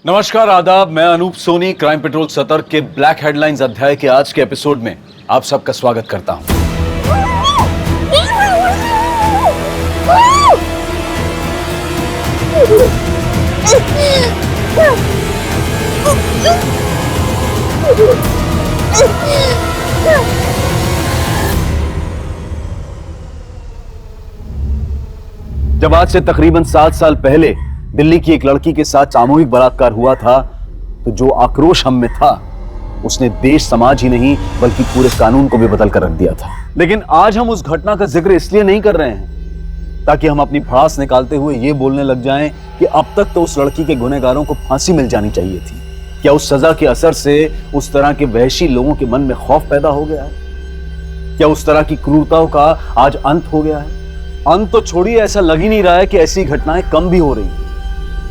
नमस्कार, आदाब। मैं अनूप सोनी क्राइम पेट्रोल सतर्क के ब्लैक हेडलाइंस अध्याय के आज के एपिसोड में आप सबका स्वागत करता हूं। जब आज से तकरीबन 7 साल पहले दिल्ली की एक लड़की के साथ सामूहिक बलात्कार हुआ था तो जो आक्रोश हम में था उसने देश समाज ही नहीं बल्कि पूरे कानून को भी बदल कर रख दिया था। लेकिन आज हम उस घटना का जिक्र इसलिए नहीं कर रहे हैं ताकि हम अपनी भड़ास निकालते हुए ये बोलने लग जाएं कि अब तक तो उस लड़की के गुनहगारों को फांसी मिल जानी चाहिए थी। क्या उस सजा के असर से उस तरह के वहशी लोगों के मन में खौफ पैदा हो गया है? क्या उस तरह की क्रूरताओं का आज अंत हो गया है? अंत तो छोड़िए, ऐसा लग ही नहीं रहा है कि ऐसी घटनाएं कम भी हो रही हैं।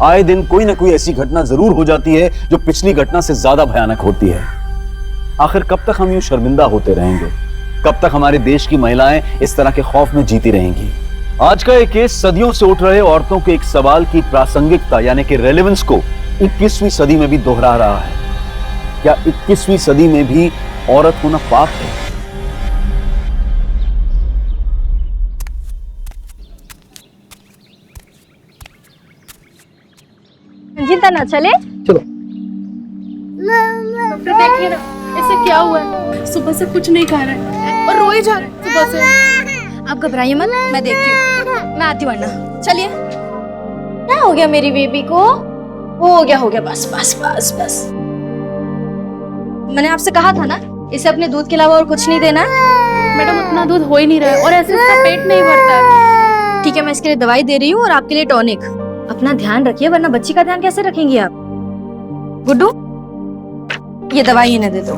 आए दिन कोई ना कोई ऐसी घटना जरूर हो जाती है जो पिछली घटना से ज्यादा भयानक होती है। आखिर कब तक हम यूं शर्मिंदा होते रहेंगे? कब तक हमारे देश की महिलाएं इस तरह के खौफ में जीती रहेंगी? आज का एक केस सदियों से उठ रहे औरतों के एक सवाल की प्रासंगिकता यानी कि रेलेवेंस को 21वीं सदी में भी दोहरा रहा है। क्या 21वीं सदी में भी औरत होना पाप है? चिंता ना चले। चलो। डॉक्टर देखिए ना, ऐसे क्या हुआ है? सुबह से कुछ नहीं खा रहा है और रो ही जा रहा है सुबह से। आप घबराइए मत, मैं देखती हूँ। मैं आती हूँ वरना। चलिए। क्या हो गया मेरी बेबी को? हो गया बस बस बस बस। मैंने आपसे कहा था ना इसे अपने दूध के अलावा और कुछ नहीं देना। मैडम उतना दूध हो ही नहीं रहा है और ऐसे इसका पेट नहीं भरता है। ठीक है, मैं इसके लिए दवाई दे रही हूँ और आपके लिए टॉनिक। अपना ध्यान रखिए वरना बच्ची का ध्यान कैसे रखेंगी आप? गुड्डू, ये दवाई इन्हें दे दो।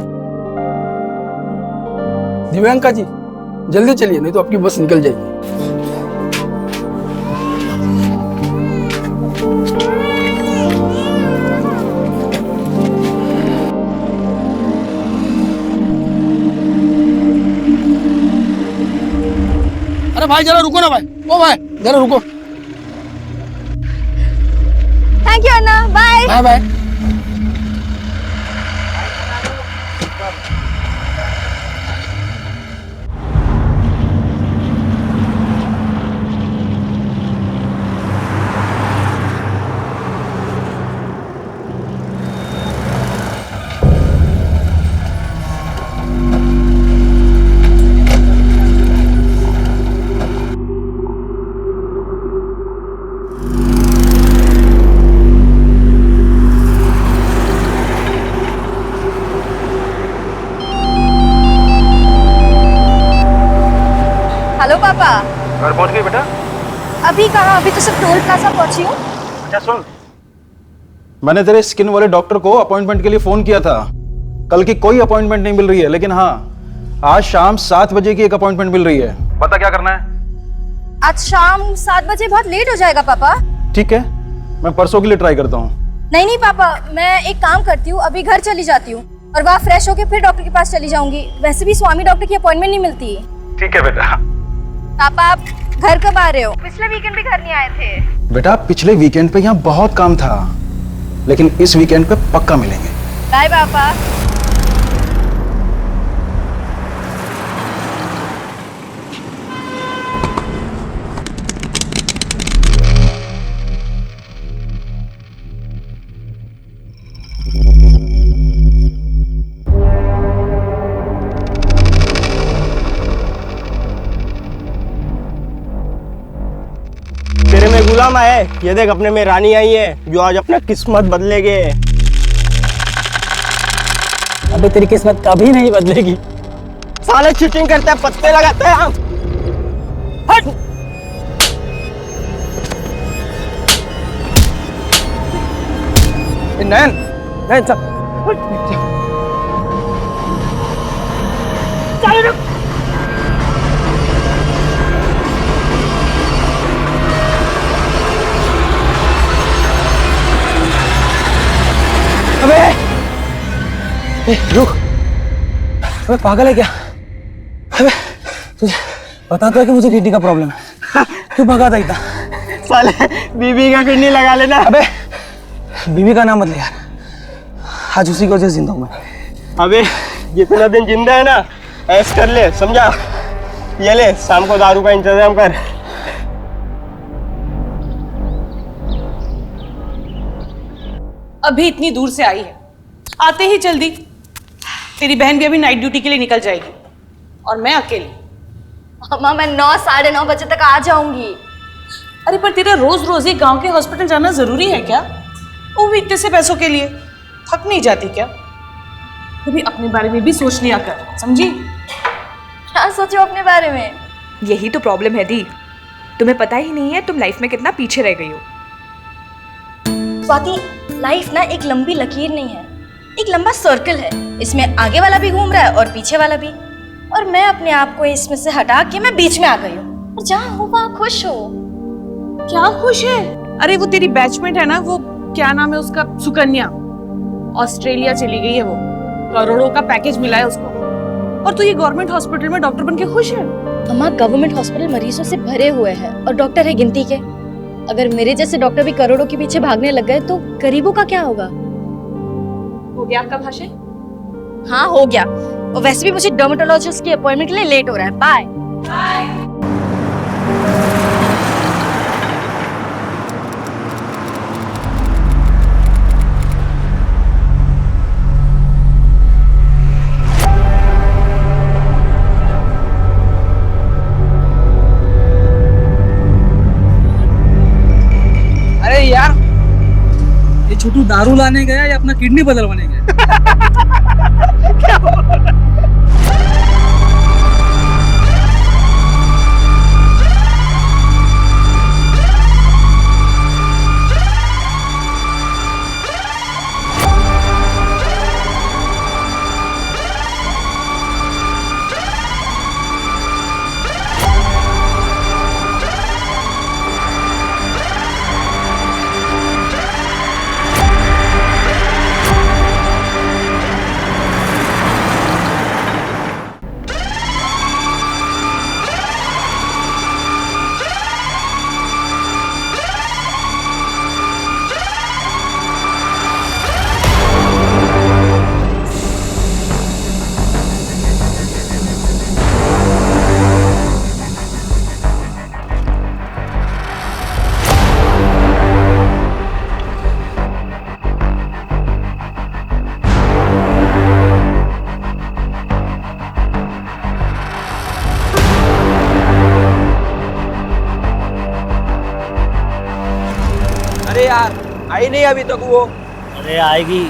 दिव्यांका जी जल्दी चलिए, नहीं तो आपकी बस निकल जाएगी। अरे भाई जरा रुको ना भाई। ओ भाई जरा रुको। थैंक यू अन्ना, बाय बाय बाय। हेलो पापा। घर पहुंच गई बेटा? अभी कहाँ, अभी तो सिर्फ टोल प्लाजा पहुंची हूँ। अच्छा सुन, मैंने तेरे स्किन वाले डॉक्टर को अपॉइंटमेंट के लिए फोन किया था। कल की कोई अपॉइंटमेंट नहीं मिल रही है, लेकिन हाँ आज शाम 7 बजे की एक अपॉइंटमेंट मिल रही है। बता क्या करना है? आज शाम 7 बजे बहुत लेट हो जाएगा पापा। ठीक है, मैं परसों के लिए ट्राई करता हूँ। नहीं पापा, मैं एक काम करती हूँ, अभी घर चली जाती हूँ और वहाँ फ्रेश होके फिर डॉक्टर के पास चली जाऊंगी। वैसे भी स्वामी डॉक्टर की अपॉइंटमेंट नहीं मिलती। ठीक है बेटा। पापा आप घर कब आ रहे हो? पिछले वीकेंड भी घर नहीं आए थे। बेटा पिछले वीकेंड पे यहाँ बहुत काम था, लेकिन इस वीकेंड पे पक्का मिलेंगे। बाय पापा। तेरे में गुलाम है, ये देख अपने में रानी आई है जो आज अपना किस्मत बदलेगे। अबे तेरी किस्मत कभी नहीं बदलेगी। साले चीटिंग करते हैं, पत्ते लगाते हैं हम। हट। नैन नैन चल। अबे रुक। अबे पागल है क्या? अबे तुझे पता तो है कि मुझे किडनी का प्रॉब्लम है, क्यों भगा था इतना? साले बीबी का किडनी लगा लेना। अबे बीवी का नाम मत ले यार, आज उसी की वजह से जिंदा हूँ मैं। अबे जितना दिन जिंदा है ना ऐश कर ले, समझा? ये ले शाम को दारू का इंतजाम कर। अभी इतनी दूर से आई है, आते ही जल्दी। तेरी बहन भी अभी नाइट ड्यूटी के लिए निकल जाएगी और मैं अकेली। अम्मा मैं 9 साढ़े 9 बजे तक आ जाऊंगी। अरे पर तेरा रोज रोज ही गांव के हॉस्पिटल जाना जरूरी है क्या? वो भी इतने से पैसों के लिए थक नहीं जाती क्या? कभी अपने बारे में भी सोच लिया कर, समझी? क्या सोचो अपने बारे में? यही तो प्रॉब्लम है दी, तुम्हें पता ही नहीं है तुम लाइफ में कितना पीछे रह गई हो। स्वाति, लाइफ ना एक लंबी लकीर नहीं है, एक लंबा सर्कल है। इसमें आगे वाला भी घूम रहा है और पीछे वाला भी, और मैं अपने आप को इसमें से हटा के मैं बीच में आ गई हूँ। और जहाँ हो वहाँ खुश हो। क्या खुश है? अरे वो तेरी बैचमेट है ना, वो क्या नाम है उसका, सुकन्या, ऑस्ट्रेलिया चली गई है। वो करोड़ों का पैकेज मिला है उसको, और तू ये गवर्नमेंट हॉस्पिटल में डॉक्टर बन के खुश है? अम्मा गवर्नमेंट हॉस्पिटल मरीजों से भरे हुए हैं और डॉक्टर है गिनती के। अगर मेरे जैसे डॉक्टर भी करोड़ों के पीछे भागने लग गए तो गरीबों का क्या होगा? हो गया आपका भाषण? हाँ हो गया, और वैसे भी मुझे डर्मेटोलॉजिस्ट की अपॉइंटमेंट के लिए लेट हो रहा है। बाय। अरे यार, ये छोटू दारू लाने गया या अपना किडनी बदलवाने गया? अरे यार, आई नहीं अभी तक वो। अरे आएगी,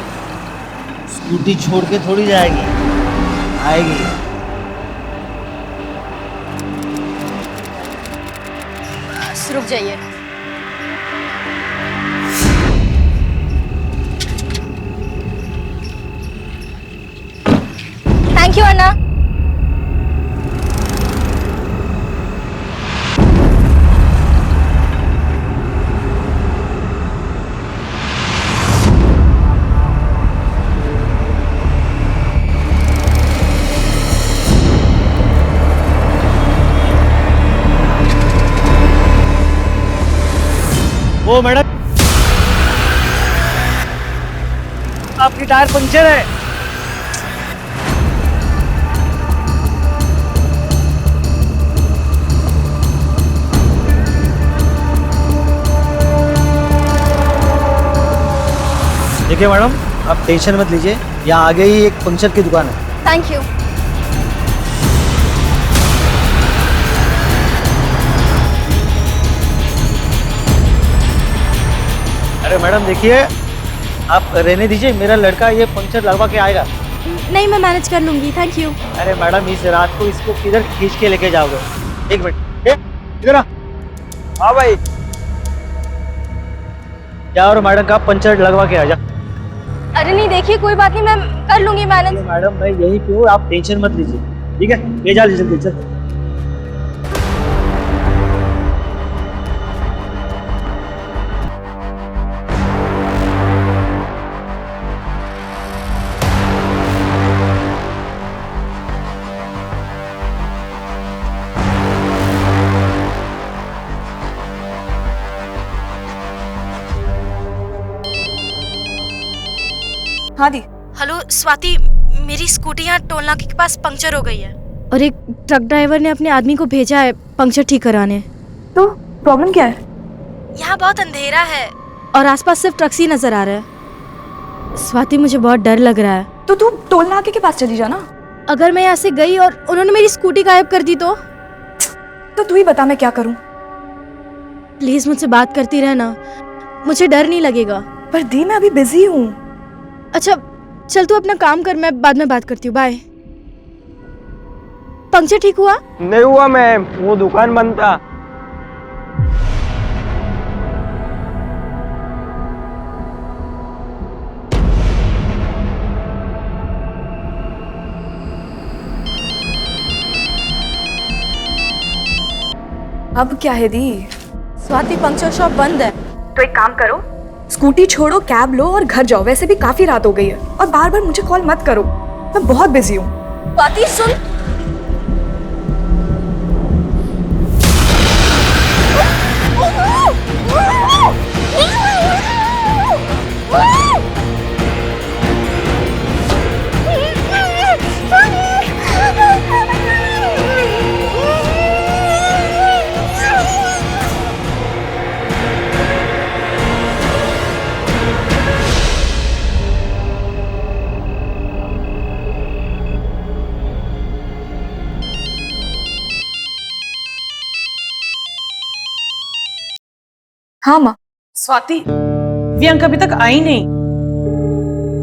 स्कूटी छोड़ के थोड़ी जाएगी, आएगी। रुक जाइए। थैंक यू अन्ना। ओ मैडम, आपकी टायर पंक्चर है। देखिए मैडम, आप टेंशन मत लीजिए, यहाँ आगे ही एक पंक्चर की दुकान है। Thank you. अरे मैडम देखिए, आप रहने दीजिए, मेरा लड़का ये पंक्चर लगवा के आएगा। नहीं मैं मैनेज कर लूंगी, थैंक यू। अरे मैडम, इस रात को इसको किधर खींच के लेके जाओगे? एक मिनट, इधर आ। हाँ भाई, जा और मैडम का पंक्चर लगवा के आ जा। अरे नहीं देखिए, कोई बात नहीं, मैं कर लूंगी मैनेज। मैडम मैं यहीं पे हूँ, आप टेंशन मत लीजिए, ठीक है? ले जा जल्दी जल्दी। हाँ दी। हेलो स्वाति, मेरी स्कूटी यहाँ टोल नाके के पास पंक्चर हो गई है और एक ट्रक ड्राइवर ने अपने आदमी को भेजा है पंक्चर ठीक कराने। तो प्रॉब्लम क्या है? यहाँ बहुत अंधेरा है और आसपास सिर्फ ट्रक्स ही नजर आ रहा है। स्वाति मुझे बहुत डर लग रहा है। तो तू टोल नाके के पास चली जा ना। अगर मैं यहाँ से गई और उन्होंने मेरी स्कूटी गायब कर दी तो तू ही बता मैं क्या करूँ। प्लीज मुझसे बात करती रहना, मुझे डर नहीं लगेगा। पर दी मैं अभी बिजी हूँ। अच्छा चल तू अपना काम कर, मैं बाद में बात करती हूँ। बाय। पंक्चर ठीक हुआ? नहीं हुआ मैम, वो दुकान बंद था। अब क्या है दी? स्वाति पंक्चर शॉप बंद है। तो एक काम करो, स्कूटी छोड़ो, कैब लो और घर जाओ। वैसे भी काफी रात हो गई है और बार बार मुझे कॉल मत करो, मैं बहुत बिजी हूँ। स्वाति सुन। हाँ माँ। स्वाति, प्रियंका अभी तक आई नहीं।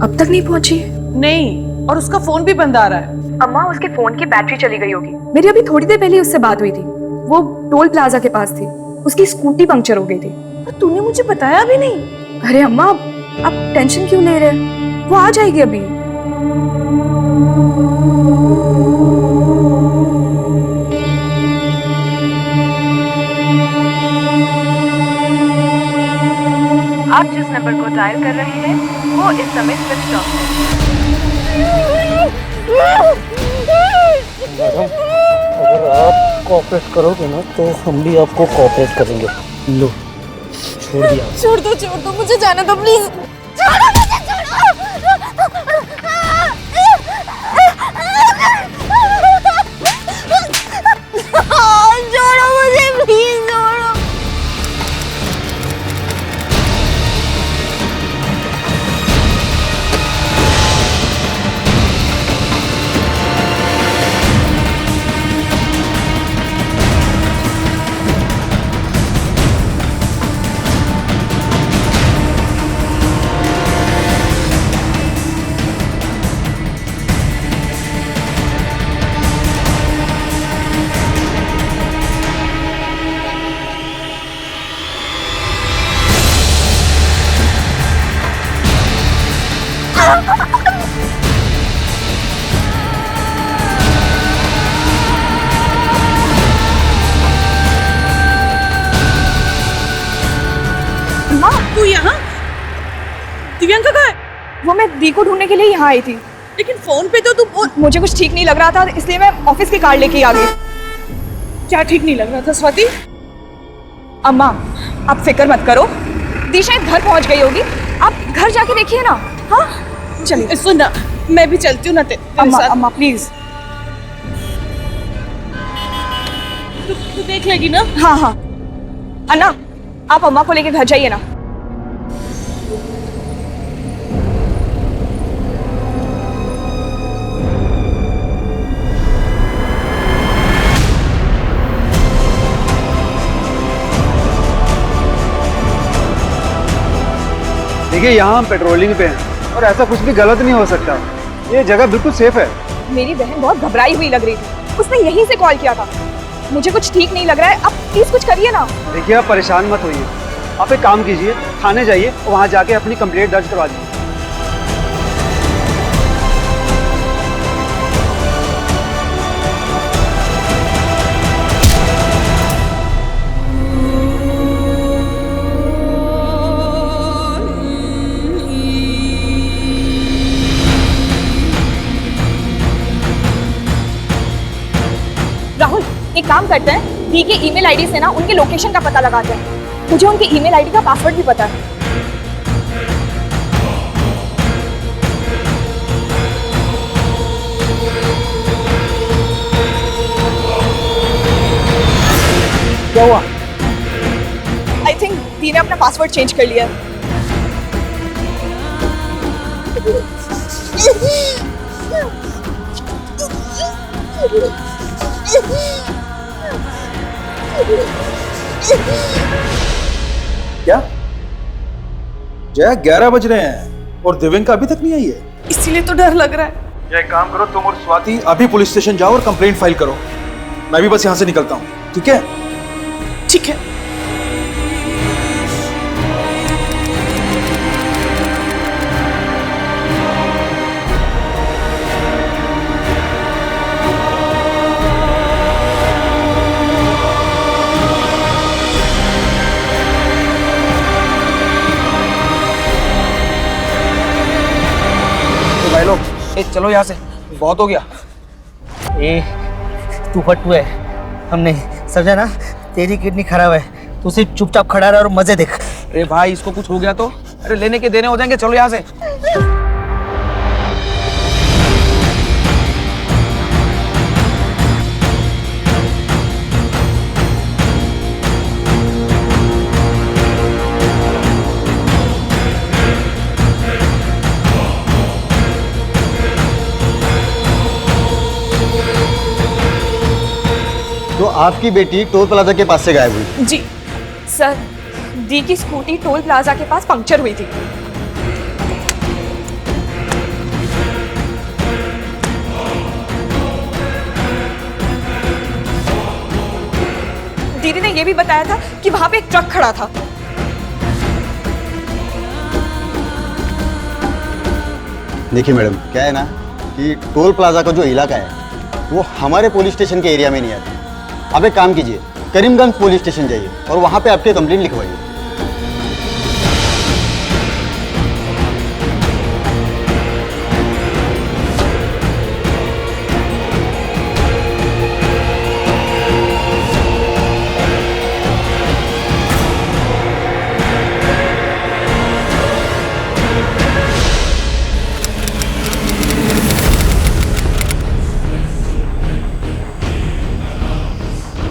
अब तक नहीं पहुंची? नहीं, और उसका फोन भी बंद आ रहा है। अम्मा उसके फोन की बैटरी चली गई होगी। मेरी अभी थोड़ी देर पहले उससे बात हुई थी, वो टोल प्लाजा के पास थी, उसकी स्कूटी पंक्चर हो गई थी। और तूने मुझे बताया भी नहीं। अरे अम्मा आप टेंशन क्यों ले रहे? वो आ जाएगी अभी। आप जिस नंबर को डायल कर रहे हैं वो इस समय स्विच ऑफ है। अगर आप कोऑपरेट करोगे ना तो हम भी आपको कोऑपरेट करेंगे। लो, छोड़ दिया। छोड़ दो, मुझे जाना दो प्लीज। छोड़ो मुझे, छोड़ो मुझे प्लीज, छोड़ो। तू यहाँ? दिव्यांका कहाँ है? वो मैं दी को ढूंढने के लिए यहाँ आई थी, लेकिन फोन पे तो तू मुझे कुछ ठीक नहीं लग रहा था, इसलिए मैं ऑफिस की कार लेके आ गई। क्या ठीक नहीं लग रहा था स्वाति? अम्मा आप फिक्र मत करो, दी शायद घर पहुंच गई होगी, आप घर जाके देखिए ना। हाँ चलिए। सुन ना, मैं भी चलती हूँ ना तेरे अम्मा साथ। अम्मा प्लीज। तू देख लेगी ना? हाँ हाँ अन्ना, आप अम्मा को लेके घर जाइए ना। देखिए यहाँ हम पेट्रोलिंग पे हैं और ऐसा कुछ भी गलत नहीं हो सकता। ये जगह बिल्कुल सेफ है। मेरी बहन बहुत घबराई हुई लग रही थी, उसने यहीं से कॉल किया था। मुझे कुछ ठीक नहीं लग रहा है, आप प्लीज कुछ करिए ना। देखिए आप परेशान मत होइए, आप एक काम कीजिए, थाने जाइए और वहाँ जाके अपनी कंप्लेंट दर्ज करवा दीजिए। राहुल एक काम करते हैं, दी के ईमेल आईडी से ना उनके लोकेशन का पता लगाते हैं। मुझे उनके ईमेल आईडी का पासवर्ड भी पता है। क्या हुआ? आई थिंक दी ने अपना पासवर्ड चेंज कर लिया है। क्या जया 11 बज रहे हैं और दिव्यंका अभी तक नहीं आई है? इसीलिए तो डर लग रहा है। या एक काम करो, तुम और स्वाति अभी पुलिस स्टेशन जाओ और कंप्लेंट फाइल करो। मैं भी बस यहाँ से निकलता हूँ, ठीक है? ठीक है। भाई लोग, चलो यहाँ से, बहुत हो गया। ए 2/2 है, हम नहीं समझा ना। तेरी किडनी खराब है, तू सिर्फ चुपचाप खड़ा रह और मजे देख। अरे भाई, इसको कुछ हो गया तो? अरे लेने के देने हो जाएंगे, चलो यहाँ से। तो आपकी बेटी टोल प्लाजा के पास से गायब हुई? जी सर, दी की स्कूटी टोल प्लाजा के पास पंक्चर हुई थी। दीदी ने यह भी बताया था कि वहां पे एक ट्रक खड़ा था। देखिए मैडम, क्या है ना कि टोल प्लाजा का जो इलाका है वो हमारे पुलिस स्टेशन के एरिया में नहीं आता। आप एक काम कीजिए, करीमगंज पुलिस स्टेशन जाइए और वहाँ पे आपके कंप्लेंट लिखवाइए।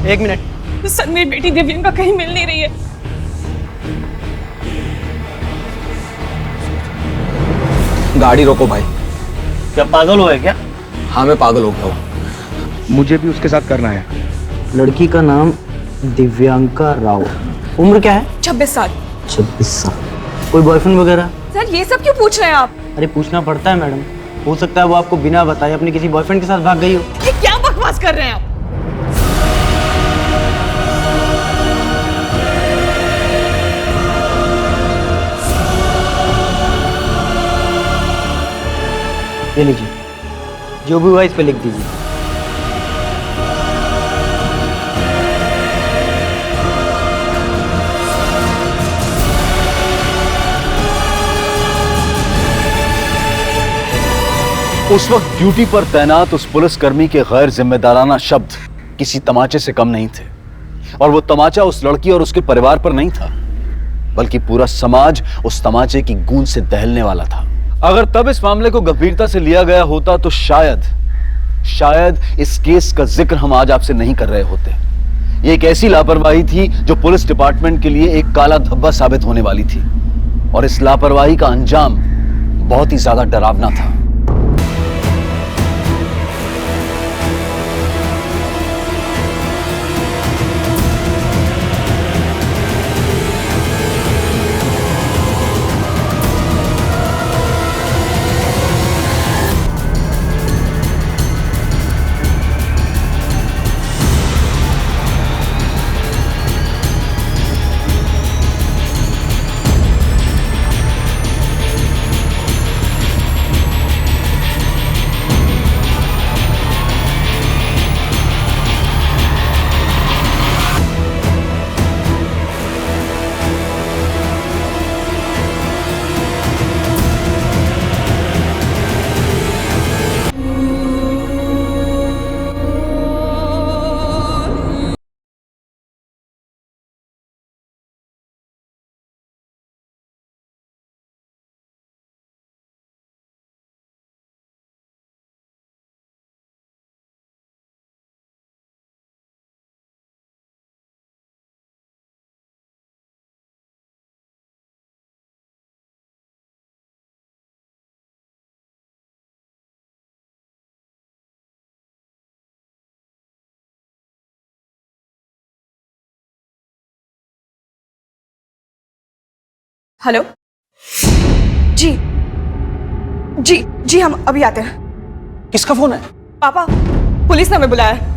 एक मिनट सर, मेरी बेटी दिव्यंका कहीं मिल नहीं रही है। गाड़ी रोको भाई। क्या पागल हो है क्या? हाँ, मैं पागल हो गया हूँ। मुझे भी उसके साथ करना है। लड़की का नाम दिव्यांका राव, उम्र क्या है? 26 साल। 26 साल। कोई बॉयफ्रेंड वगैरह? सर, ये सब क्यों पूछ रहे हैं आप? अरे पूछना पड़ता है मैडम, हो सकता है वो आपको बिना बताए अपने किसी बॉयफ्रेंड के साथ भाग गई हो। ये क्या बकवास कर रहे हैं आप? ये लीजिए, जो भी हुआ इस पे लिख दीजिए। उस वक्त ड्यूटी पर तैनात उस पुलिसकर्मी के गैर जिम्मेदाराना शब्द किसी तमाचे से कम नहीं थे। और वो तमाचा उस लड़की और उसके परिवार पर नहीं था, बल्कि पूरा समाज उस तमाचे की गूंज से दहलने वाला था। अगर तब इस मामले को गंभीरता से लिया गया होता तो शायद इस केस का जिक्र हम आज आपसे नहीं कर रहे होते। ये एक ऐसी लापरवाही थी जो पुलिस डिपार्टमेंट के लिए एक काला धब्बा साबित होने वाली थी, और इस लापरवाही का अंजाम बहुत ही ज्यादा डरावना था। हेलो। जी जी जी, हम अभी आते हैं। किसका फोन है? पापा, पुलिस ने हमें बुलाया है।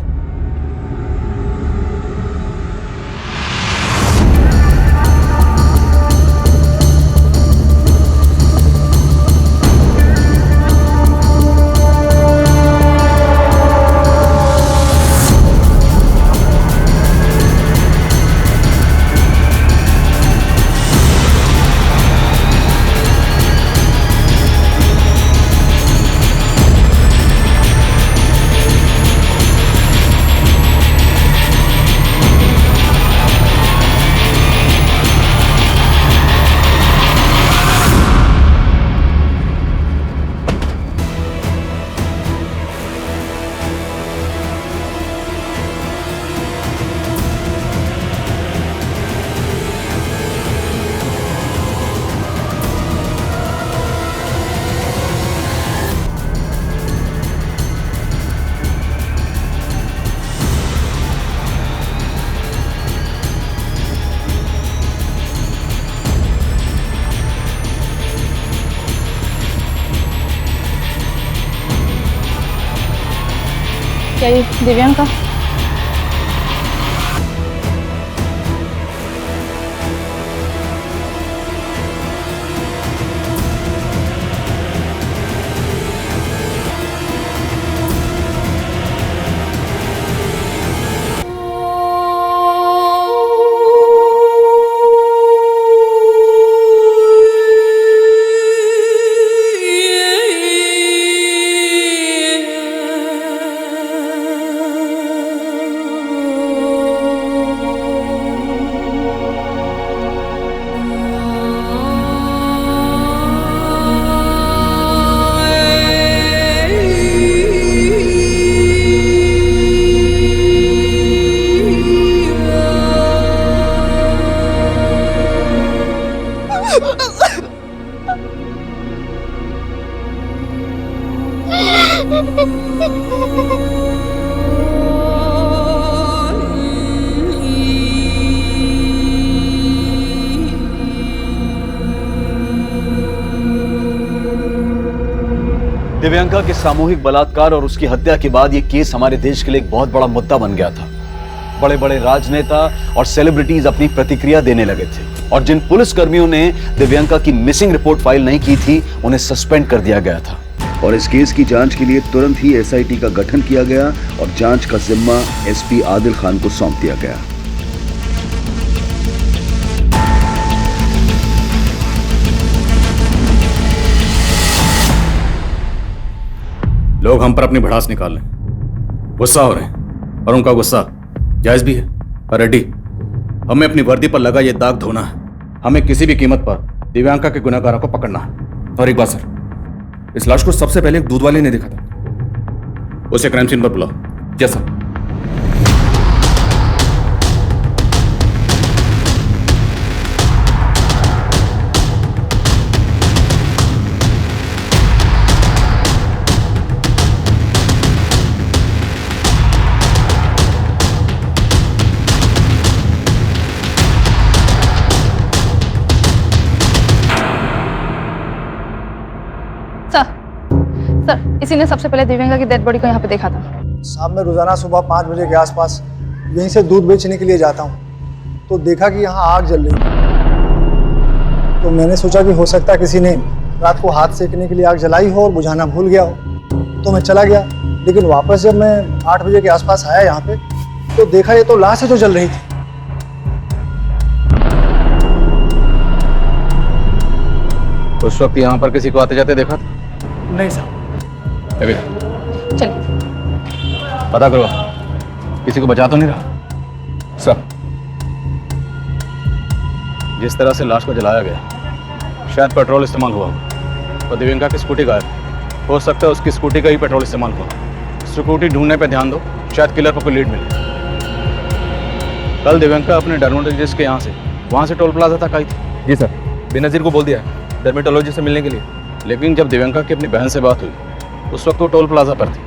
क्या ये दिव्यांका? दिव्यांका के सामूहिक बलात्कार और उसकी हत्या के बाद यह केस हमारे देश के लिए एक बहुत बड़ा मुद्दा बन गया था। बड़े बड़े राजनेता और सेलिब्रिटीज अपनी प्रतिक्रिया देने लगे थे और जिन पुलिस कर्मियों ने दिव्यांका की मिसिंग रिपोर्ट फाइल नहीं की थी उन्हें सस्पेंड कर दिया गया था। और इस केस की जांच के लिए तुरंत ही एसआईटी का गठन किया गया और जांच का जिम्मा एसपी आदिल खान को सौंप दिया गया। लोग हम पर अपनी भड़ास निकाल लें, गुस्सा हो रहे हैं और उनका गुस्सा जायज भी है। पर रेड्डी, हमें अपनी वर्दी पर लगा ये दाग धोना है। हमें किसी भी कीमत पर दिव्यांका के गुनहगारों को पकड़ना है। और एक बात सर, इस लाश को सबसे पहले एक दूध वाले ने देखा था। उसे क्राइम सीन पर बुलाओ। Yes sir. सर, इसी ने सबसे पहले दिव्यांका की डेड बॉडी को यहाँ पे देखा था। साहब, मैं रोजाना सुबह 5 बजे के आसपास यहीं से दूध बेचने के लिए जाता हूँ, तो देखा कि यहाँ आग जल रही है। तो मैंने सोचा कि हो सकता है किसी ने रात को हाथ सेकने के लिए आग जलाई हो और बुझाना भूल गया हो, तो मैं चला गया। लेकिन वापस जब मैं 8 बजे के आसपास आया यहाँ पे, तो देखा ये तो लाश है जो जल रही थी। उस वक्त यहाँ पर किसी को आते जाते देखा था? नहीं साहब। चलिए पता करो, किसी को बचा तो नहीं रहा? सर, जिस तरह से लाश को जलाया गया, शायद पेट्रोल इस्तेमाल हुआ होगा। और दिव्यांका की स्कूटी गायब, हो सकता है उसकी स्कूटी का ही पेट्रोल इस्तेमाल हुआ। स्कूटी ढूंढने पे ध्यान दो, शायद किलर पर कोई लीड मिले। कल दिव्यांका अपने डर्मेटोलॉजिस्ट के यहाँ से वहाँ से टोल प्लाजा तक आई थी। जी सर, बेनजीर को बोल दिया है डर्मेटोलॉजिस्ट से मिलने के लिए। लेकिन जब दिव्यांका की अपनी बहन से बात हुई, उस वक्त वो टोल प्लाजा पर थी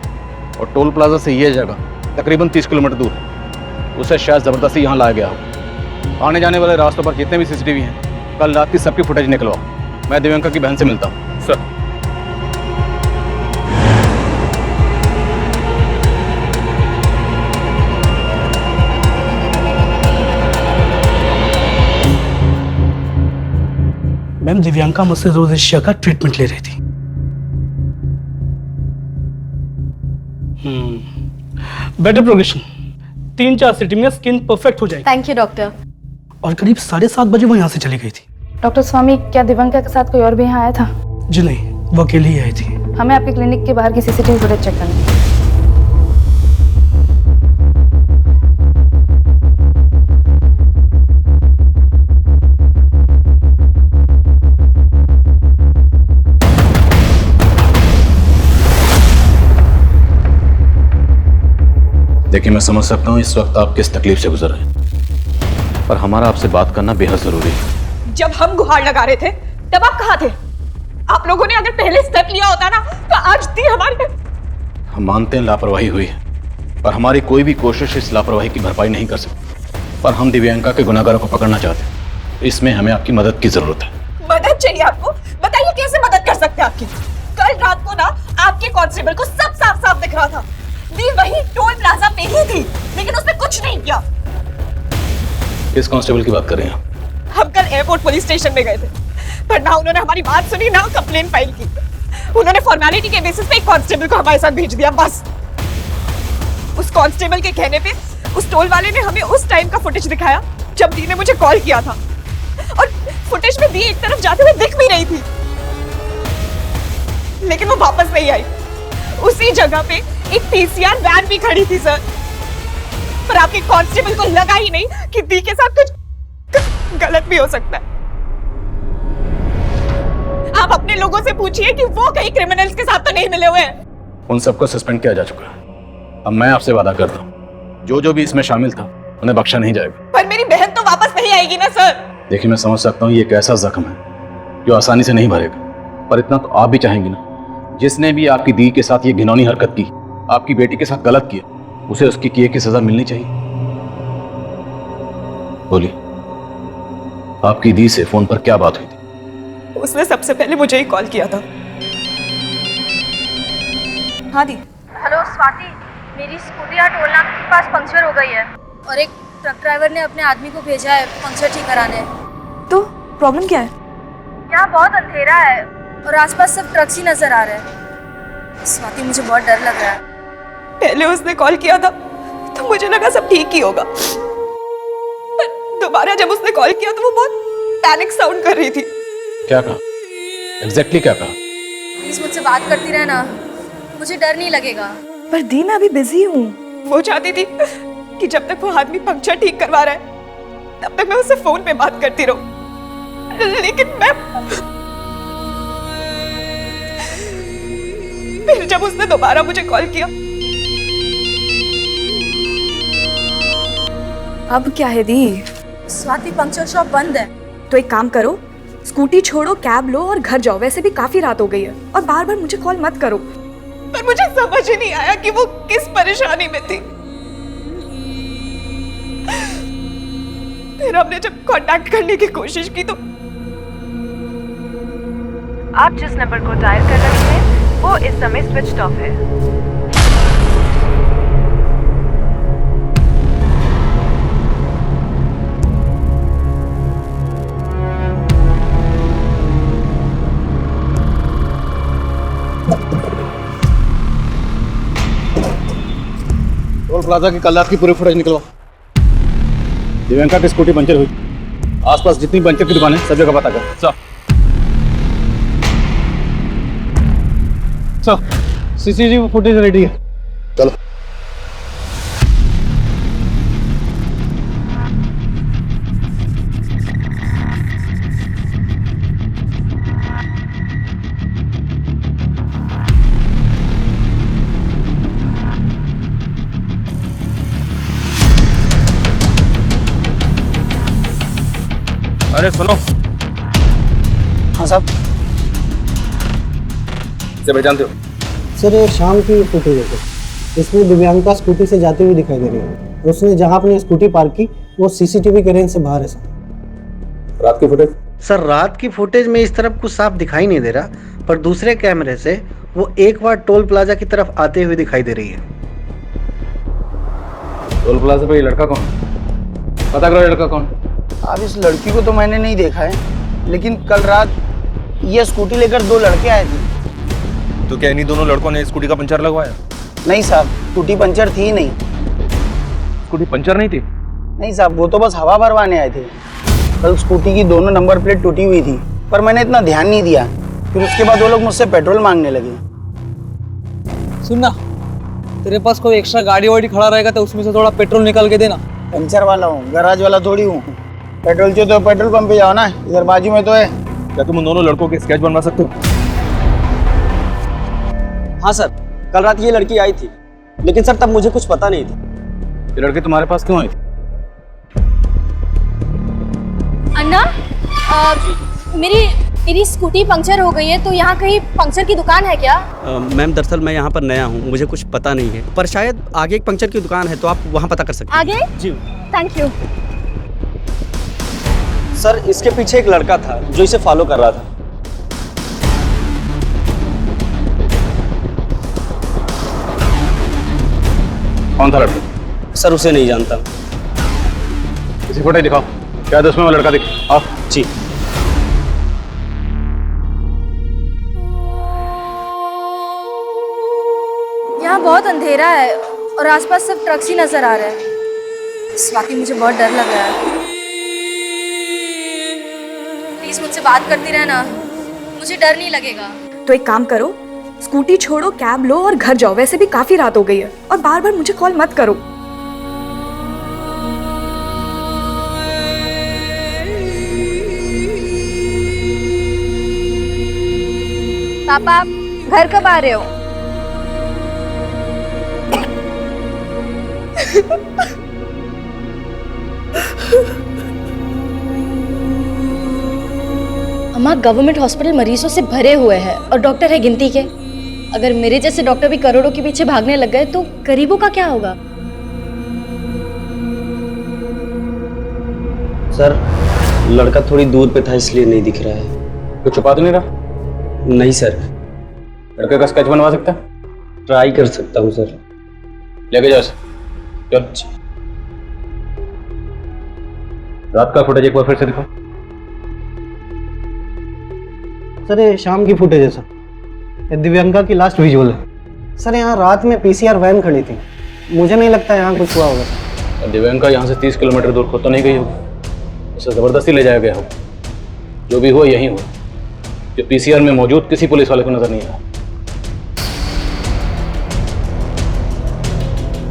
और टोल प्लाजा से ये जगह तकरीबन 30 किलोमीटर दूर है। उसे शायद ज़बरदस्ती यहाँ लाया गया हो। आने जाने वाले रास्तों पर जितने भी सीसीटीवी हैं, कल रात की सबकी फुटेज निकलवाओ। मैं दिव्यांका की बहन से मिलता हूँ। सर। मैम, दिव्यांका मुझसे रोजेशिया का ट्रीटमेंट ले रही थी। बेटर प्रोग्रेशन, 3-4 सिटी में स्किन परफेक्ट हो जाएगी। Thank you doctor. और करीब 7:30 बजे वो यहाँ से चली गई थी। डॉक्टर स्वामी, क्या दिव्यांका के साथ कोई और भी यहाँ आया था? जी नहीं, वो अकेली ही आई थी। हमें आपके क्लिनिक के बाहर की सीसीटीवी फुटेज चेक करनी है। देखिए, मैं समझ सकता हूँ इस वक्त आप किस तकलीफ से गुजर रहे हैं, पर हमारा आपसे बात करना बेहद जरूरी है। जब हम गुहार लगा रहे थे तब आप कहाँ थे? आप लोगों ने अगर पहले स्टेप लिया होता ना तो आज दी हमारे। हम मानते हैं लापरवाही हुई है, पर हमारी कोई भी कोशिश इस लापरवाही की भरपाई नहीं कर सकती। पर हम दिव्यांका के गुनाहगारों को पकड़ना चाहते हैं, इसमें हमें आपकी मदद की जरूरत है। मदद चाहिए आपको? बताइए कैसे मदद कर सकते हैं आपकी? कल रात को ना आपके कांस्टेबल को सब साफ साफ दिख रहा था। दी वही टोल प्लाजा पे ही थी, लेकिन उसने कुछ नहीं किया। किस कांस्टेबल की बात कर रहे हैं आप? हम कल एयरपोर्ट पुलिस स्टेशन में गए थे, पर ना उन्होंने हमारी बात सुनी ना कंप्लेन फाइल की। उन्होंने फॉर्मेलिटी के बेसिस पे एक कांस्टेबल को हमारे साथ भेज दिया, बस। उस कांस्टेबल के कहने पे उस टोल वाले ने हमें उस टाइम का फुटेज दिखाया जब दी ने मुझे कॉल किया था, और फुटेज में दी एक तरफ जाते हुए दिख भी रही थी, लेकिन वो वापस नहीं आई। उसी जगह पे एक पीसीआर वैन भी खड़ी थी सर, पर आपके कांस्टेबल को लगा ही नहीं कि दी के साथ कुछ गलत भी हो सकता है। आप अपने लोगों से पूछिए कि वो कहीं क्रिमिनल्स के साथ तो नहीं मिले हुए हैं। उन सबको सस्पेंड किया जा चुका है। अब मैं आपसे वादा करता हूँ, जो भी इसमें शामिल था उन्हें बख्शा नहीं जाएगा। पर मेरी बहन तो वापस नहीं आएगी ना सर। देखिए, मैं समझ सकता हूँ ये एक ऐसा जख्म है जो आसानी से नहीं भरेगा, पर इतना तो आप भी चाहेंगी ना, जिसने भी आपकी दी के साथ ये घिनौनी हरकत की, आपकी बेटी के साथ गलत किया, उसे उसकी किए की सजा मिलनी चाहिए। बोलिए, आपकी दी से फोन पर क्या बात हुई थी? उसने सबसे पहले मुझे ही कॉल किया था। हाँ दी। हेलो स्वाति, मेरी स्कूटी यहाँ टोल नाका के पास पंक्चर हो गई है और एक ट्रक ड्राइवर ने अपने आदमी को भेजा है पंक्चर ठीक कराने। तो प्रॉब्लम क्या है? यहाँ बहुत अंधेरा है और आसपास सब ट्रक्स ही नजर आ रहे हैं। स्वाति, मुझे बहुत डर लग रहा है। पहले उसने कॉल किया था तो मुझे लगा सब ठीक ही होगा, दोबारा जब उसने कॉल किया तो वो बहुत पैनिक साउंड कर रही थी। क्या कहा? एग्जैक्टली क्या कहा? प्लीज मुझसे बात करती रहना, मुझे डर नहीं लगेगा। पर दी, मैं अभी बिजी हूँ। वो चाहती थी कि जब तक वो आदमी पंक्चर ठीक करवा रहा है तब तक मैं उससे फोन पे बात करती रहूं, लेकिन मैं फिर जब उसने दोबारा मुझे कॉल किया। अब क्या है दी? स्वाति, पंक्चर शॉप बंद है। तो एक काम करो, स्कूटी छोड़ो, कैब लो और घर जाओ। वैसे भी काफी रात हो गई है, और बार बार मुझे कॉल मत करो। पर मुझे समझ ही नहीं आया कि वो किस परेशानी में थी। फिर हमने जब कांटेक्ट करने की कोशिश की तो आप जिस नंबर को डायल कर रहे हैं वो इस समय स्विच ऑफ है। टोल प्लाजा की कल रात की पूरी फुटेज निकलवाओ। दिव्यांका की स्कूटी पंचर हुई, आसपास जितनी पंचर की दुकान है सब जगह पता कर। सर, सीसीटीवी फुटेज रेडी है, चलो। अरे सुनो। हाँ साहब। इसे पहचानते हो? सर, ये शाम की फुटेज है सर। इसमें दिव्यांका स्कूटी से जाती हुई दिखाई दे रही है। उसने जहाँ अपनी स्कूटी पार्क की वो सीसीटीवी के रेंज से बाहर है सर। रात की फुटेज? सर रात की फुटेज में इस तरफ कुछ साफ दिखाई नहीं दे रहा, पर दूसरे कैमरे से वो एक बार टोल प्लाजा की तरफ आते हुए दिखाई दे रही है। टोल प्लाजा पे ये लड़का कौन? पता करो लड़का कौन? अब इस लड़की को तो मैंने नहीं देखा है, लेकिन कल रात ये स्कूटी लेकर दो लड़के आए थे। तो क्या इन्हीं दोनों लड़कों ने स्कूटी का पंचर लगवाया? नहीं साहब, स्कूटी पंचर थी नहीं। स्कूटी पंचर नहीं थी? नहीं साहब, वो तो बस हवा भरवाने आए थे। कल स्कूटी की दोनों नंबर प्लेट टूटी हुई थी, पर मैंने इतना ध्यान नहीं दिया। फिर उसके बाद वो लोग मुझसे पेट्रोल मांगने लगे। सुनना, तेरे पास कोई एक्स्ट्रा गाड़ी वाड़ी खड़ा रहेगा तो उसमें से थोड़ा पेट्रोल निकाल के देना। पंचर वाला हूँ, गैराज वाला थोड़ी हूँ। पेट्रोल चाहिए तो पेट्रोल पंप पे जाओ ना, इधर बाजू में तो है। क्या तुम उन दोनों लड़कों के स्केच बनवा सकते हो? हाँ सर, कल रात ये लड़की आई थी, लेकिन सर तब मुझे कुछ पता नहीं था। ये लड़के तुम्हारे पास क्यों आए थे? अन्ना, मेरी स्कूटी पंक्चर हो गई है, तो यहाँ कहीं पंक्चर की दुकान है क्या? मैम दरअसल मैं यहाँ पर नया हूँ, मुझे कुछ पता नहीं है, पर शायद आगे एक पंक्चर की दुकान है, तो आप वहाँ पता कर सकते हैं। आगे? जी थैंक यू। सर, इसके पीछे एक लड़का था जो इसे फॉलो कर रहा था। कौन था लड़का? सर उसे नहीं जानता। किसी फोटो दिखाओ, क्या उसमें वो लड़का दिखे? आओ। जी। यहाँ बहुत अंधेरा है और आसपास सब ट्रक्स ही नजर आ रहे हैं। इस वाकई मुझे बहुत डर लग रहा है। प्लीज मुझसे बात करती रहना, मुझे डर नहीं लगेगा। तो एक काम करो, स्कूटी छोड़ो, कैब लो और घर जाओ। वैसे भी काफी रात हो गई है, और बार बार मुझे कॉल मत करो। पापा, आप घर कब आ रहे हो? अम्मा, गवर्नमेंट हॉस्पिटल मरीजों से भरे हुए हैं और डॉक्टर है गिनती के। अगर मेरे जैसे डॉक्टर भी करोड़ों के पीछे भागने लग गए तो गरीबों का क्या होगा? सर, लड़का थोड़ी दूर पे था इसलिए नहीं दिख रहा है। तो छुपा तो नहीं रहा? नहीं सर। लड़के का स्केच बनवा सकता है? ट्राई कर सकता हूँ सर। लेके जाओ सर। चल। रात का फुटेज एक बार फिर से दिखाओ। सर ये शाम की फुटेज है सर, ये दिव्यांका की लास्ट विजुअल है। सर यहाँ रात में पीसीआर वैन खड़ी थी, मुझे नहीं लगता यहाँ कुछ हुआ होगा सर। दिव्यांका यहाँ से 30 किलोमीटर दूर खुद तो नहीं गई होगी, उसे जबरदस्ती ले जाया गया हो। जो भी हुआ यही हुआ, जो पीसीआर में मौजूद किसी पुलिस वाले को नजर नहीं आया।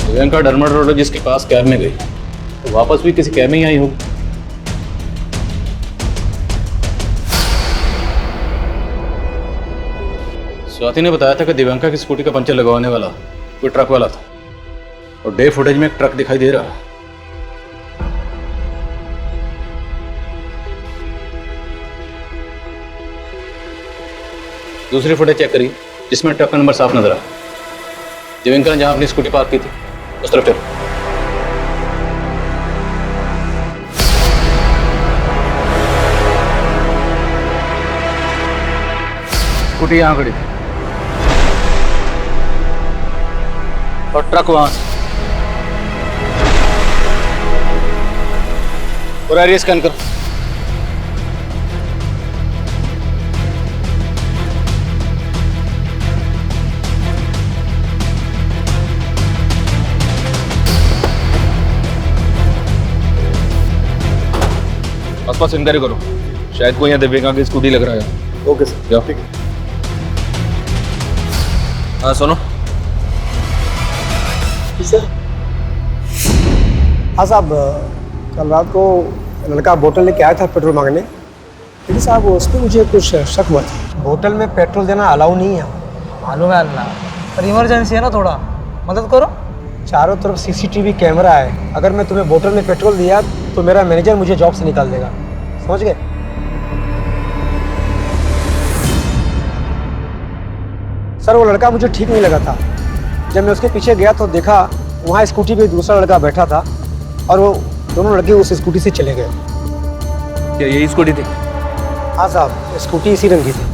दिव्यांका डर्मेटोलॉजिस्ट के पास कैब में गई तो वापस भी किसी कैब में ही आई होगी। स्वाति ने बताया था कि दिव्यांका की स्कूटी का पंचर लगवाने वाला कोई ट्रक वाला था, और डे फुटेज में एक ट्रक दिखाई दे रहा है। दूसरी फुटेज चेक करिए जिसमें ट्रक का नंबर साफ नजर आया। दिव्यांका ने जहां अपनी स्कूटी पार्क की थी उस तरफ चलो। स्कूटी यहां खड़ी थी और ट्रक वहां से। पूरा एरिया स्कैन करो। आसपास इंक्वायरी करो, शायद कोई यहाँ दिव्यांका की स्कूटी लग रहा है। Okay sir. जाओ। हाँ सुनो। सर, हाँ साहब, कल रात को लड़का बोतल लेके आया था पेट्रोल मांगने, लेकिन साहब उस पर मुझे कुछ शक हुआ था। बोतल में पेट्रोल देना अलाउ नहीं है। मालूम है अल्लाह, पर इमरजेंसी है ना, थोड़ा मदद करो। चारों तरफ सीसीटीवी कैमरा है, अगर मैं तुम्हें बोतल में पेट्रोल दिया तो मेरा मैनेजर मुझे जॉब से निकाल देगा, समझ गए? सर वो लड़का मुझे ठीक नहीं लगा था। जब मैं उसके पीछे गया तो देखा वहाँ स्कूटी पे दूसरा लड़का बैठा था और वो दोनों लड़के उस स्कूटी से चले गए। क्या यही स्कूटी थी? हाँ साहब, स्कूटी इसी रंग की थी।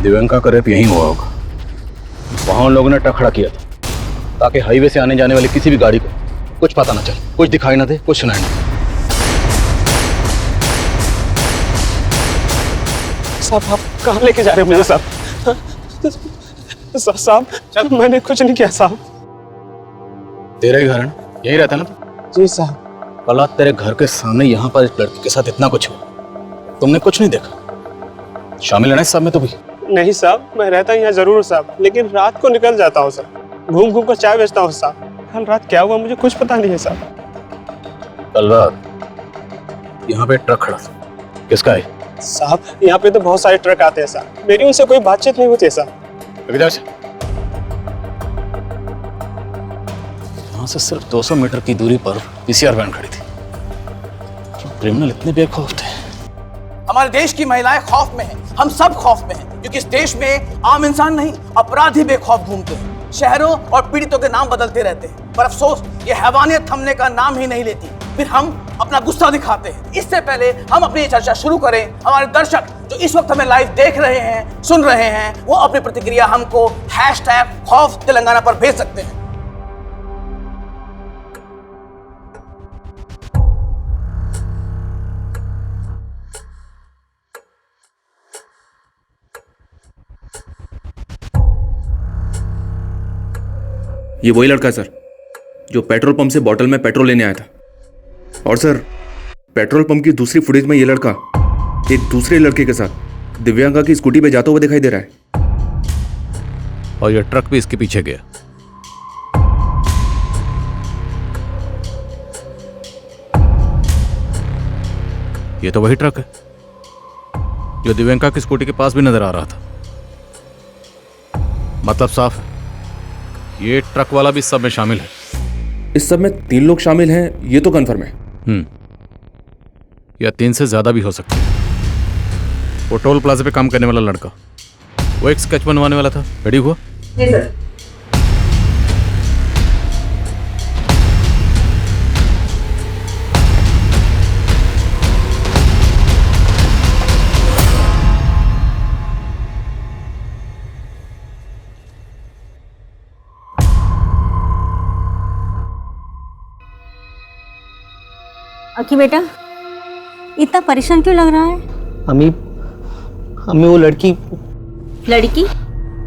दिव्यांका का रेप यहीं हुआ होगा। वहां उन लोगों ने ट्रक खड़ा किया था ताकि हाईवे से आने जाने वाली किसी भी गाड़ी को कुछ पता ना चले, कुछ दिखाई ना दे, कुछ सुनाई ना दे। साहब आप कहाँ लेके जा रहे हो मुझे साहब? साहब मैंने कुछ नहीं किया साहब। तेरा ही घर है ना? यहीं रहता है ना तू? जी साहब। कल रात तेरे घर के सामने यहाँ पर एक लड़की के साथ इतना कुछ हुआ, तुमने कुछ नहीं देखा? शामिल है ना इस सब में तो भी? नहीं साहब, मैं रहता यहाँ जरूर हूँ साहब, लेकिन रात को निकल जाता हूँ साहब, घूम घूम कर चाय बेचता हूँ साहब। कल रात क्या हुआ मुझे कुछ पता नहीं है साहब। कल रात यहाँ पे ट्रक खड़ा था, किसका है? साहब यहाँ पे तो बहुत सारे ट्रक आते हैं साहब, मेरी उनसे कोई बातचीत नहीं होती है साहब। यहाँ से सिर्फ 200 मीटर की दूरी पर पीसीआर वैन खड़ी थी। क्रिमिनल इतने बेखौफ थे। हमारे देश की महिलाएं खौफ में हैं, हम सब खौफ में हैं, क्योंकि इस देश में आम इंसान नहीं, अपराधी बेखौफ घूमते हैं, शहरों और पीड़ितों के नाम बदलते रहते हैं, पर अफसोस ये हैवानियत थमने का नाम ही नहीं लेती। फिर हम अपना गुस्सा दिखाते हैं। इससे पहले हम अपनी चर्चा शुरू करें, हमारे दर्शक जो इस वक्त हमें लाइव देख रहे हैं, सुन रहे हैं, वो अपनी प्रतिक्रिया हमको #खौफ_तेलंगाना पर भेज सकते हैं। ये वही लड़का है सर जो पेट्रोल पंप से बॉटल में पेट्रोल लेने आया था। और सर पेट्रोल पंप की दूसरी फुटेज में ये लड़का एक दूसरे लड़के के साथ दिव्यांका की स्कूटी पे जाता हुआ दिखाई दे रहा है। और ये ट्रक भी इसके पीछे गया। ये तो वही ट्रक है जो दिव्यांका की स्कूटी के पास भी नजर आ रहा था। मतलब साफ है, ये ट्रक वाला भी इस सब में शामिल है। इस सब में 3 लोग शामिल हैं, ये तो कंफर्म है। या 3 से ज्यादा भी हो सकते हैं। वो टोल प्लाजा पे काम करने वाला लड़का, वो एक स्केच बनवाने वाला था, रेडी हुआ? जी सर। अकी बेटा, इतना परेशान क्यों लग रहा है? अम्मी वो लड़की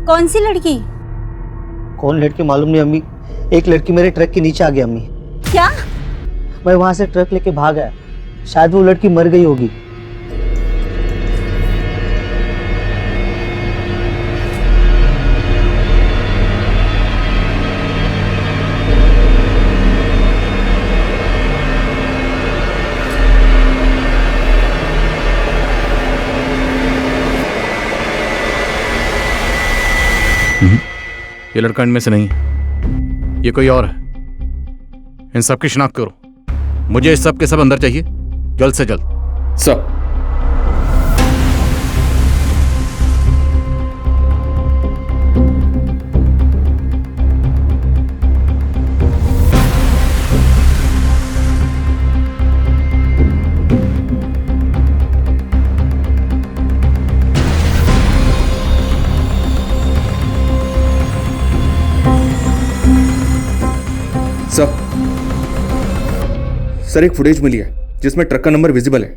कौन सी लड़की? कौन लड़की मालूम नहीं अम्मी, एक लड़की मेरे ट्रक के नीचे आ गई अम्मी। क्या? मैं वहां से ट्रक लेके भाग आया, शायद वो लड़की मर गई होगी। ये लड़का इनमें से नहीं है, ये कोई और है। इन सब की शिनाख्त करो, मुझे इस सब के सब अंदर चाहिए, जल्द से जल्द। सब सर एक फुटेज मिली है जिसमें ट्रक का नंबर विजिबल है।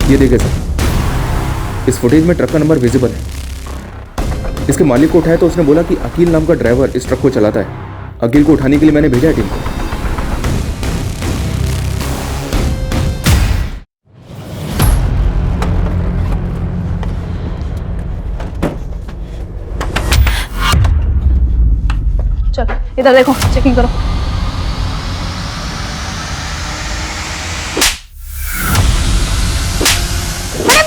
ये देखिए सर, इस फुटेज में ट्रक का नंबर विजिबल है। इसके मालिक को उठाया तो उसने बोला कि अकील नाम का ड्राइवर इस ट्रक को चलाता है। अकील को उठाने के लिए मैंने भेजा है टीम को। चल इधर देखो, चेकिंग करो।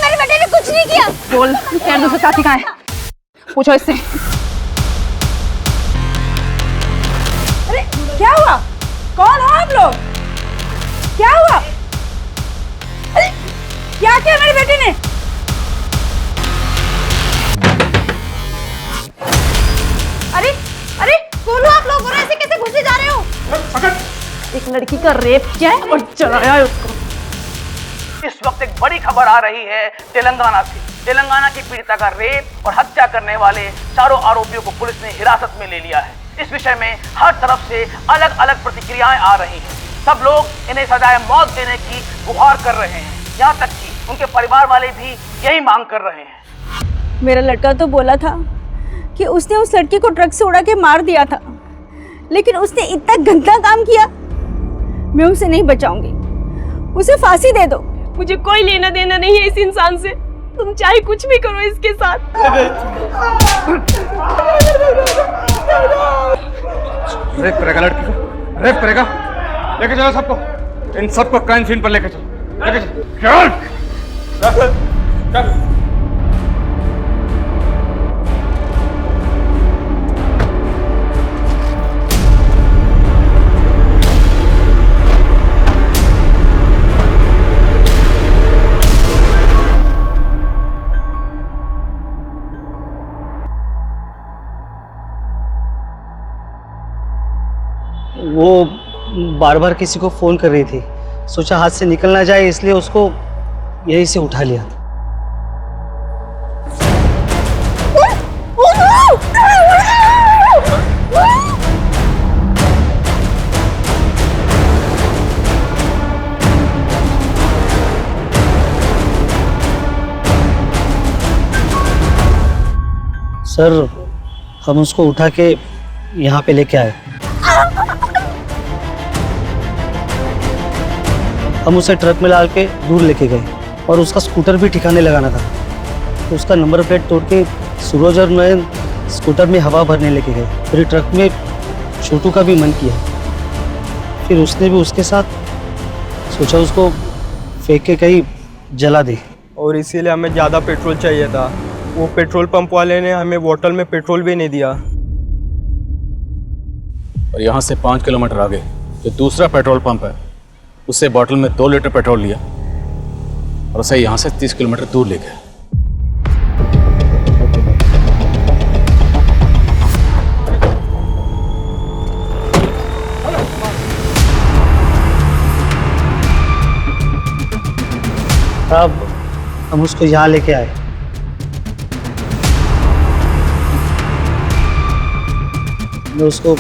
मेरे बेटे ने कुछ नहीं किया। बोल यार, दूसरा साथी कहाँ है? पूछो इससे। अरे क्या हुआ? कौन हो आप लोग? क्या हुआ? अरे क्या किया मेरे बेटे ने? अरे अरे बोलो, आप लोग ऐसे कैसे घुसे जा रहे हो? एक लड़की का रेप किया है और जलाया है उसको। इस वक्त एक बड़ी खबर आ रही है तेलंगाना से। तेलंगाना की पीड़िता का रेप और हत्या करने वाले चारों आरोपियों को पुलिस ने हिरासत में ले लिया है। इस विषय में हर तरफ से अलग अलग प्रतिक्रियाएं आ रही हैं। सब लोग इन्हें सजाए मौत देने की गुहार कर रहे हैं। यहाँ तक कि उनके परिवार वाले भी यही मांग कर रहे हैं। मेरा लड़का तो बोला था कि उसने उस लड़की को ट्रक से उड़ा के मार दिया था, लेकिन उसने इतना गंदा काम किया। मैं उसे नहीं बचाऊंगी, उसे फांसी दे दो। मुझे कोई लेना देना नहीं है इस इंसान से। तुम चाहे कुछ भी करो इसके साथ। रेप करेगा लड़की को, रेप करेगा। लेके चलो सबको, इन सबको क्राइम सीन पर लेके चलो, लेके चलो। चल। वो बार बार किसी को फ़ोन कर रही थी, सोचा हाथ से निकल ना जाए, इसलिए उसको यहीं से उठा लिया। सर, हम उसको उठा के यहाँ पे लेके आए। हम उसे ट्रक में डाल के दूर लेके गए और उसका स्कूटर भी ठिकाने लगाना था, तो उसका नंबर प्लेट तोड़ के सूरज और नयन स्कूटर में हवा भरने लेके गए। फिर ट्रक में छोटू का भी मन किया, फिर उसने भी उसके साथ सोचा उसको फेंक के कहीं जला दे। और इसीलिए हमें ज़्यादा पेट्रोल चाहिए था। वो पेट्रोल पंप वाले ने हमें बोतल में पेट्रोल भी नहीं दिया। और यहाँ से 5 किलोमीटर आगे जो दूसरा पेट्रोल पंप है, उससे बॉटल में 2 लीटर पेट्रोल लिया और उसे यहाँ से 30 किलोमीटर दूर ले गया। अब हम उसको यहाँ लेके आए। मैं उसको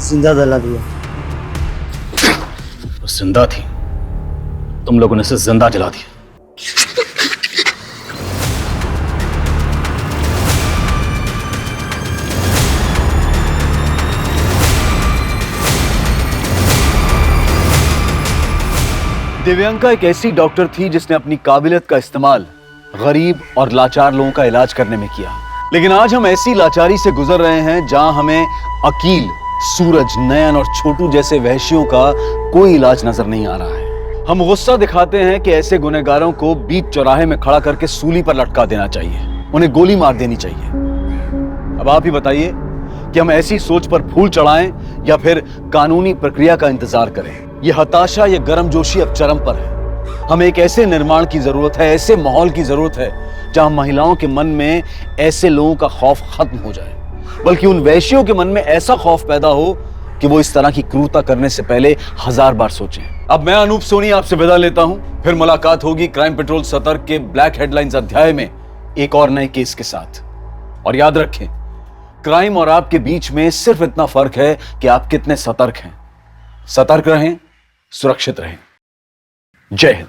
जिंदा जला दिया। वो जिंदा थी, तुम लोगों ने उसे जिंदा जला दिया। दिव्यांका एक ऐसी डॉक्टर थी जिसने अपनी काबिलियत का इस्तेमाल गरीब और लाचार लोगों का इलाज करने में किया। लेकिन आज हम ऐसी लाचारी से गुजर रहे हैं जहां हमें अकील, सूरज, नयन और छोटू जैसे वहशियों का कोई इलाज नजर नहीं आ रहा है। हम गुस्सा दिखाते हैं कि ऐसे गुनहगारों को बीच चौराहे में खड़ा करके सूली पर लटका देना चाहिए, उन्हें गोली मार देनी चाहिए। अब आप ही बताइए कि हम ऐसी सोच पर फूल चढ़ाएं या फिर कानूनी प्रक्रिया का इंतजार करें। यह हताशा, यह गर्मजोशी अब चरम पर है। हमें एक ऐसे निर्माण की जरूरत है, ऐसे माहौल की जरूरत है जहां महिलाओं के मन में ऐसे लोगों का खौफ खत्म हो जाए, बल्कि उन वैश्यों के मन में ऐसा खौफ पैदा हो कि वो इस तरह की क्रूरता करने से पहले 1000 बार सोचें। अब मैं अनूप सोनी आपसे विदा लेता हूं, फिर मुलाकात होगी क्राइम पेट्रोल सतर्क के ब्लैक हेडलाइंस अध्याय में एक और नए केस के साथ। और याद रखें, क्राइम और आपके बीच में सिर्फ इतना फर्क है कि आप कितने सतर्क हैं। सतर्क रहें, सुरक्षित रहें। जय हिंद।